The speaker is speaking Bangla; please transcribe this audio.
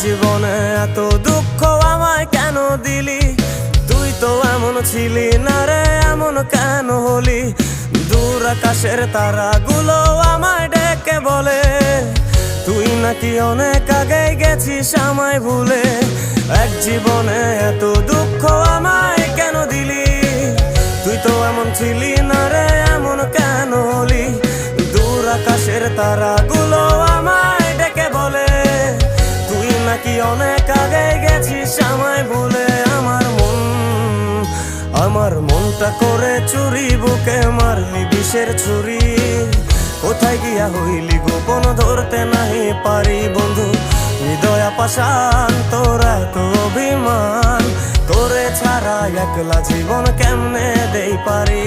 জীবনে এত দুঃখ আমায় কেন দিলি? তুই তো এমন ছিলি না রে, এমন কেন হলি? দূর আকাশের তারাগুলো আমায় ডেকে বলে তুই নাকি অনেক আগে গেছিস আমায় ভুলে। এক জীবনে এত দুঃখ আমায় কেন দিলি? তুই তো এমন ছিলি না রে, এমন কেন হলি? দূর আকাশের তারাগুলো আমায় ডেকে বলে তুই নাকি অনেক আগে গেছিস আমায় ভুলে। আমার মনটা করে চুরি, বুকে মারলি বিষের ছুরি। কোথায় গিয়া হইলি গোপন ধরতে নাহি পারি বন্ধু। হৃদয় পাষাণ তোর এত অভিমান, তোরে ছাড়া একলা জীবন কেমনে দেই পারি?